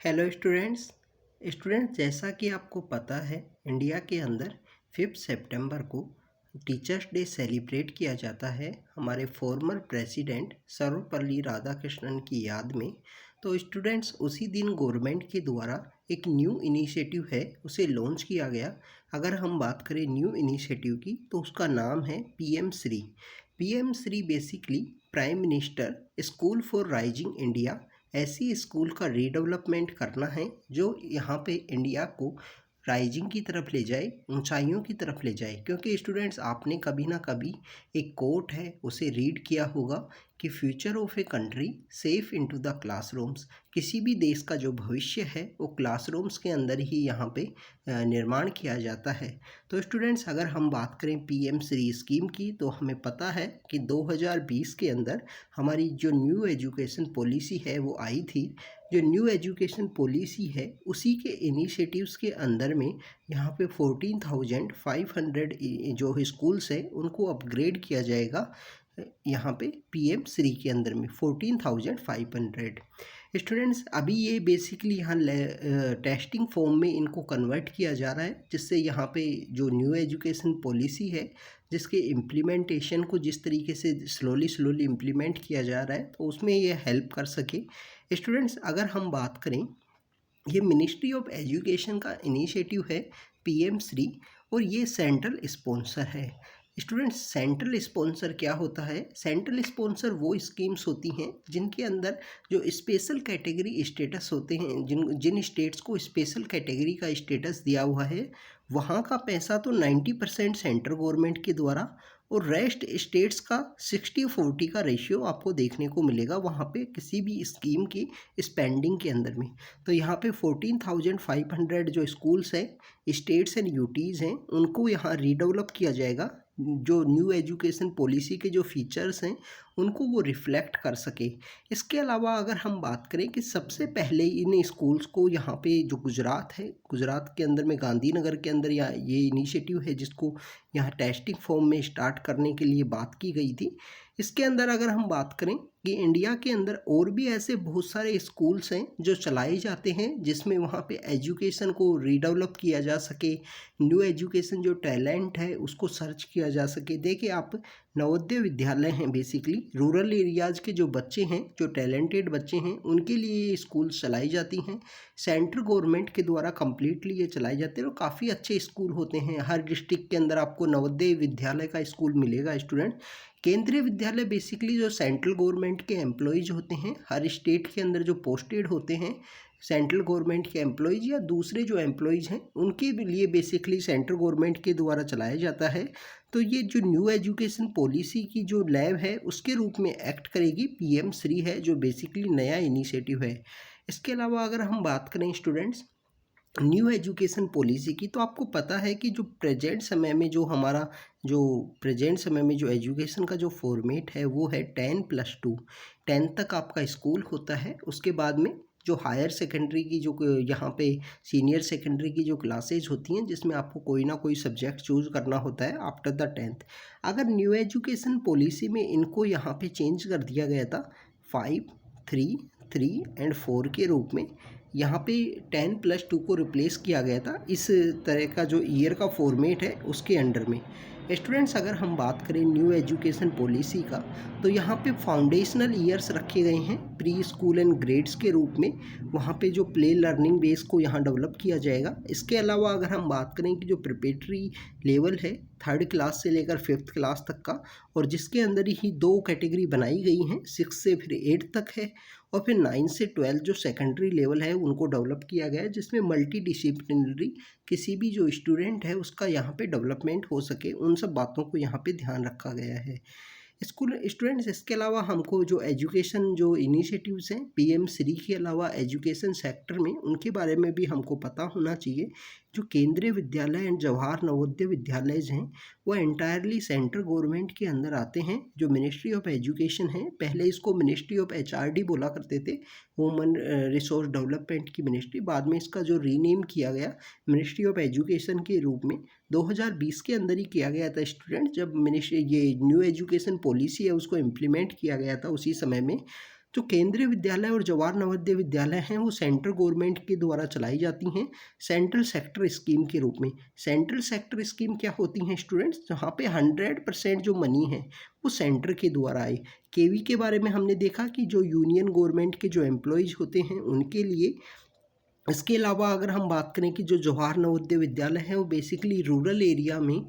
Hello students जैसा कि आपको पता है इंडिया के अंदर 5 सितंबर को टीचर्स डे सेलिब्रेट किया जाता है हमारे फॉर्मर प्रेसिडेंट सर्वपल्ली राधाकृष्णन की याद में। तो स्टूडेंट्स उसी दिन गवर्नमेंट के द्वारा एक न्यू इनिशिएटिव है उसे लॉन्च किया गया। अगर हम बात करें न्यू इनिशिएटिव की तो उसका नाम है PM Shri basically prime minister school for rising India. ऐसी स्कूल का रीडेवलपमेंट करना है जो यहाँ पे इंडिया को राइजिंग की तरफ ले जाए, ऊंचाइयों की तरफ ले जाए। क्योंकि स्टूडेंट्स आपने कभी ना कभी एक कोट है उसे रीड किया होगा कि future of a country safe into the classrooms. किसी भी देश का जो भविष्य है वो क्लासरूम्स के अंदर ही यहाँ पे निर्माण किया जाता है। तो स्टूडेंट्स अगर हम बात करें पीएम श्री स्कीम की तो हमें पता है कि 2020 के अंदर हमारी जो न्यू एजुकेशन पॉलिसी है वो आई थी। जो न्यू एजुकेशन पॉलिसी है उसी के इनिशिएटिव्स के अंदर में यहाँ पे 14,500 जो स्कूल्स हैं उनको अपग्रेड किया जाएगा। यहाँ पे पीएम श्री के अंदर में 14,500 स्टूडेंट्स। अभी ये बेसिकली यहाँ टेस्टिंग फॉर्म में इनको कन्वर्ट किया जा रहा है, जिससे यहाँ पे जो न्यू एजुकेशन पॉलिसी है जिसके इम्प्लीमेंटेशन को जिस तरीके से स्लोली इम्प्लीमेंट किया जा रहा है तो उसमें ये हेल्प कर सके। स्टूडेंट्स अगर हम बात करें, ये मिनिस्ट्री ऑफ एजुकेशन का इनिशिएटिव है पीएम श्री और ये सेंट्रल स्पॉन्सर है। स्टूडेंट्स सेंट्रल स्पॉन्सर क्या होता है? सेंट्रल स्पॉन्सर वो स्कीम्स होती हैं जिनके अंदर जो स्पेशल कैटेगरी स्टेटस होते हैं, जिन स्टेट्स को स्पेशल कैटेगरी का स्टेटस दिया हुआ है वहाँ का पैसा तो 90% सेंट्रल गवर्नमेंट के द्वारा और रेस्ट स्टेट्स का 60-40 का रेशियो आपको देखने को मिलेगा वहाँ पे किसी भी स्कीम की स्पेंडिंग के अंदर में। तो यहाँ पे 14,500 जो स्कूल्स हैं, स्टेट्स एंड यूटीज़ हैं, उनको यहाँ रीडेवलप किया जाएगा। जो न्यू एजुकेशन पॉलिसी के जो फीचर्स हैं उनको वो रिफ्लेक्ट कर सके। इसके अलावा अगर हम बात करें कि सबसे पहले इन स्कूल्स को यहाँ पे जो गुजरात है, गुजरात के अंदर में गांधीनगर के अंदर ये इनिशिएटिव है जिसको यहाँ टेस्टिंग फॉर्म में स्टार्ट करने के लिए बात की गई थी। इसके अंदर अगर हम बात करें कि इंडिया के अंदर और भी ऐसे बहुत सारे स्कूल्स हैं जो चलाए जाते हैं जिसमें वहाँ पे एजुकेशन को रीडेवलप किया जा सके, न्यू एजुकेशन जो टैलेंट है उसको सर्च किया जा सके। देखिए आप, नवोदय विद्यालय हैं बेसिकली रूरल एरियाज़ के जो बच्चे हैं, जो टैलेंटेड बच्चे हैं, उनके लिए ये स्कूल्स चलाई जाती हैं। सेंट्रल गवर्नमेंट के द्वारा कम्प्लीटली ये चलाए जाते हैं और काफ़ी अच्छे स्कूल होते हैं। हर डिस्ट्रिक्ट के अंदर आपको नवोदय विद्यालय का स्कूल मिलेगा। स्टूडेंट केंद्रीय विद्यालय बेसिकली जो सेंट्रल गवर्नमेंट के एम्प्लॉयज़ होते हैं, हर स्टेट के अंदर जो पोस्टेड होते हैं सेंट्रल गवर्नमेंट के एम्प्लॉयज़ या दूसरे जो एम्प्लॉयज़ हैं उनके लिए बेसिकली सेंट्रल गवर्नमेंट के द्वारा चलाया जाता है। तो ये जो न्यू एजुकेशन पॉलिसी की जो लैब है उसके रूप में एक्ट करेगी पीएम श्री है, जो बेसिकली नया इनिशिएटिव है। इसके अलावा अगर हम बात करें स्टूडेंट्स न्यू एजुकेशन पॉलिसी की, तो आपको पता है कि जो प्रेजेंट समय में जो एजुकेशन का जो फॉर्मेट है वो है 10+2। 10 तक आपका स्कूल होता है, उसके बाद में जो हायर सेकेंडरी की जो यहाँ पे सीनियर सेकेंडरी की जो क्लासेज होती हैं जिसमें आपको कोई ना कोई सब्जेक्ट चूज़ करना होता है आफ्टर द 10th। अगर न्यू एजुकेशन पॉलिसी में इनको यहाँ पे चेंज कर दिया गया था 5, 3, 3 एंड 4 के रूप में, यहाँ पे 10+2 को रिप्लेस किया गया था इस तरह का जो ईयर का फॉर्मेट है उसके अंडर में। स्टूडेंट्स अगर हम बात करें न्यू एजुकेशन पॉलिसी का तो यहाँ पे फाउंडेशनल ईयर्स रखे गए हैं प्री स्कूल एंड ग्रेड्स के रूप में। वहाँ पे जो प्ले लर्निंग बेस को यहाँ डेवलप किया जाएगा। इसके अलावा अगर हम बात करें कि जो प्रिपरेटरी लेवल है 3rd क्लास से लेकर 5th क्लास तक का, और जिसके अंदर ही 2 कैटेगरी बनाई गई हैं, 6 से फिर 8 तक है और फिर 9 से 12 जो सेकेंडरी लेवल है उनको डेवलप किया गया है, जिसमें मल्टी डिसिप्लिनरी किसी भी जो स्टूडेंट है उसका यहाँ पे डेवलपमेंट हो सके, उन सब बातों को यहाँ पे ध्यान रखा गया है स्कूल स्टूडेंट्स। इसके अलावा हमको जो एजुकेशन जो इनिशिएटिव्स हैं पीएम श्री के अलावा एजुकेशन सेक्टर में, उनके बारे में भी हमको पता होना चाहिए। जो केंद्रीय विद्यालय एंड जवाहर नवोदय विद्यालय हैं वो एंटायरली सेंट्रल गवर्नमेंट के अंदर आते हैं। जो मिनिस्ट्री ऑफ एजुकेशन है, पहले इसको मिनिस्ट्री ऑफ एचआरडी बोला करते थे, ह्यूमन रिसोर्स डेवलपमेंट की मिनिस्ट्री, बाद में इसका जो रीनेम किया गया मिनिस्ट्री ऑफ एजुकेशन के रूप में 2020 के अंदर ही किया गया था स्टूडेंट। जब मिनिस्ट्री ये न्यू एजुकेशन पॉलिसी है उसको इम्प्लीमेंट किया गया था उसी समय में। जो केंद्रीय विद्यालय और जवाहर नवोदय विद्यालय हैं वो सेंट्रल गवर्नमेंट के द्वारा चलाई जाती हैं सेंट्रल सेक्टर स्कीम के रूप में। सेंट्रल सेक्टर स्कीम क्या होती हैं स्टूडेंट्स? जहाँ पे 100% जो मनी है वो सेंटर के द्वारा आए। केवी के बारे में हमने देखा कि जो यूनियन गवर्नमेंट के जो एम्प्लॉयज़ होते हैं उनके लिए। इसके अलावा अगर हम बात करें कि जो जवाहर नवोदय विद्यालय है वो बेसिकली रूरल एरिया में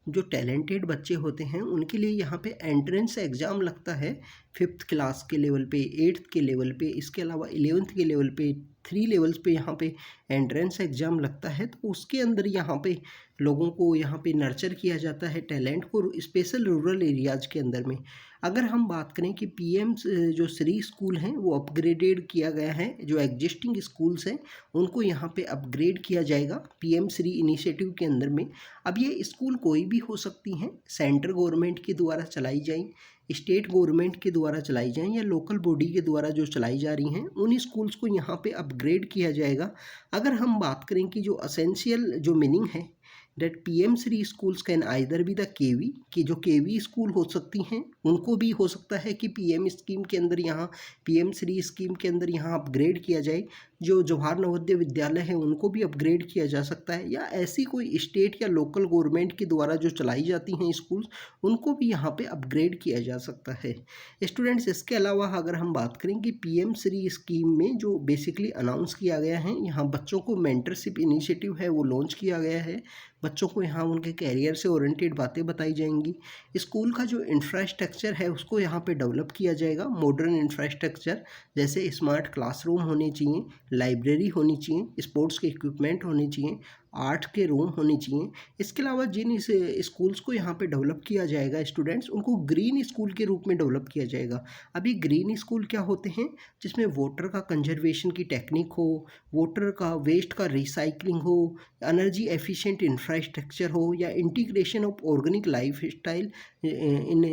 जो टैलेंटेड बच्चे होते हैं उनके लिए यहाँ पे एंट्रेंस एग्ज़ाम लगता है 5th क्लास के लेवल पे, 8th के लेवल पे, इसके अलावा 11th के लेवल पे, 3 लेवल्स पे यहाँ पे एंट्रेंस एग्ज़ाम लगता है। तो उसके अंदर यहाँ पे लोगों को यहाँ पे नर्चर किया जाता है टैलेंट को, स्पेशल रूरल एरियाज़ के अंदर में। अगर हम बात करें कि पीएम जो श्री स्कूल हैं वो अपग्रेडेड किया गया है, जो एग्जिस्टिंग स्कूल्स हैं उनको यहाँ पे अपग्रेड किया जाएगा पीएम श्री इनिशिएटिव के अंदर में। अब ये स्कूल कोई भी हो सकती हैं, सेंट्रल गवर्नमेंट के द्वारा चलाई जाएँ, स्टेट गवर्नमेंट के द्वारा चलाई जाएँ या लोकल बॉडी के द्वारा जो चलाई जा रही हैं, उन स्कूल्स को यहाँ पे अपग्रेड किया जाएगा। अगर हम बात करें कि जो असेंशियल जो मीनिंग है that PM Shri schools can either be the KV, कि जो केवी स्कूल हो सकती हैं उनको भी हो सकता है कि पीएम स्कीम के अंदर यहाँ पीएम श्री स्कीम के अंदर यहाँ अपग्रेड किया जाए। जो जवाहर नवोदय विद्यालय है उनको भी अपग्रेड किया जा सकता है, या ऐसी कोई स्टेट या लोकल गवर्नमेंट के द्वारा जो चलाई जाती हैं स्कूल्स उनको भी यहाँ पे अपग्रेड किया जा सकता है स्टूडेंट्स। इसके अलावा अगर हम बात करें कि पीएम श्री स्कीम में जो बेसिकली अनाउंस किया गया है, यहाँ बच्चों को मेंटरशिप इनिशिएटिव है वो लॉन्च किया गया है। बच्चों को यहाँ उनके कैरियर से ओरिएंटेड बातें बताई जाएंगी। स्कूल का जो इंफ्रास्ट्रक्चर है उसको यहाँ पे डेवलप किया जाएगा, मॉडर्न इंफ्रास्ट्रक्चर, जैसे स्मार्ट क्लासरूम होने चाहिए, लाइब्रेरी होनी चाहिए, स्पोर्ट्स के इक्विपमेंट होने चाहिए, आर्ट के रूम होने चाहिए। इसके अलावा जिन इस स्कूल्स को यहाँ पे डेवलप किया जाएगा स्टूडेंट्स, उनको ग्रीन स्कूल के रूप में डेवलप किया जाएगा। अभी ग्रीन स्कूल क्या होते हैं? जिसमें वाटर का कंजर्वेशन की टेक्निक हो, वाटर का वेस्ट का रिसाइकलिंग हो, एनर्जी एफिशिएंट इंफ्रास्ट्रक्चर हो, या integration of organic life style in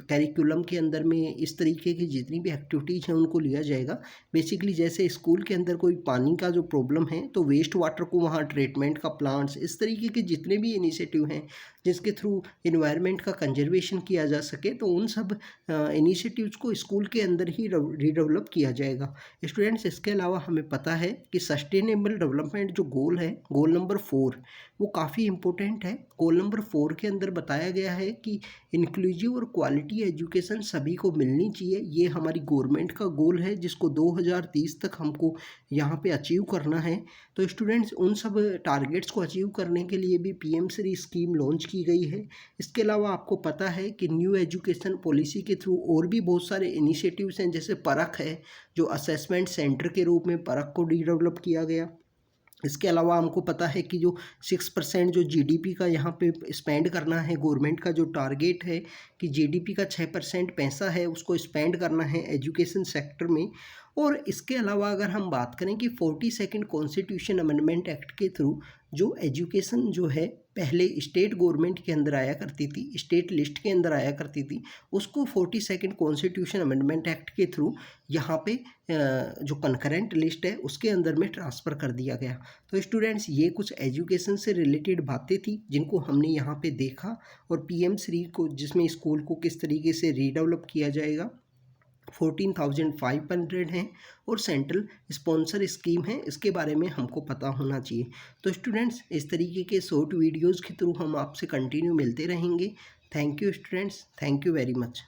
curriculum के अंदर में, इस तरीके की जितनी भी एक्टिविटीज़ हैं उनको लिया जाएगा। बेसिकली जैसे स्कूल के अंदर कोई पानी का जो प्रॉब्लम है तो वेस्ट वाटर को वहाँ ट्रीटमेंट का प्लांट्स, इस तरीके के जितने भी इनिशिएटिव हैं जिसके थ्रू इन्वायरमेंट का कंजर्वेशन किया जा सके, तो उन सब इनिशिएटिव्स को स्कूल के अंदर ही रीडेवलप किया जाएगा स्टूडेंट्स। इसके अलावा हमें पता है कि सस्टेनेबल डेवलपमेंट जो गोल है, गोल नंबर 4, वो काफ़ी इम्पोर्टेंट है। गोल नंबर 4 के अंदर बताया गया है कि इंक्लूसिव और क्वालिटी एजुकेशन सभी को मिलनी चाहिए। ये हमारी गवर्नमेंट का गोल है जिसको 2030 तक हमको यहाँ पे अचीव करना है। तो स्टूडेंट्स उन सब टारगेट्स को अचीव करने के लिए भी पीएम श्री स्कीम लॉन्च की गई है। इसके अलावा आपको पता है कि न्यू एजुकेशन पॉलिसी के थ्रू और भी बहुत सारे इनिशिएटिव्स हैं, जैसे परख है, जो असेसमेंट सेंटर के रूप में परख को डेवलप किया गया। इसके अलावा हमको पता है कि जो 6% जो जीडीपी का यहाँ पे स्पेंड करना है, गवर्नमेंट का जो टारगेट है कि जीडीपी का 6% पैसा है उसको स्पेंड करना है एजुकेशन सेक्टर में। और इसके अलावा अगर हम बात करें कि 42nd कॉन्स्टिट्यूशन अमेंडमेंट एक्ट के थ्रू जो एजुकेशन जो है पहले स्टेट गवर्नमेंट के अंदर आया करती थी, स्टेट लिस्ट के अंदर आया करती थी, उसको 42nd कॉन्स्टिट्यूशन अमेंडमेंट एक्ट के थ्रू यहाँ पे जो कंकरेंट लिस्ट है उसके अंदर में ट्रांसफ़र कर दिया गया। तो स्टूडेंट्स ये कुछ एजुकेशन से रिलेटेड बातें थी जिनको हमने यहाँ पे देखा, और पीएम श्री को जिसमें स्कूल को किस तरीके से रीडेवलप किया जाएगा, 14,500 हैं और सेंट्रल स्पॉन्सर स्कीम है, इसके बारे में हमको पता होना चाहिए। तो स्टूडेंट्स इस तरीके के शॉर्ट वीडियोज़ के थ्रू हम आपसे कंटिन्यू मिलते रहेंगे। Thank you students, thank you very much.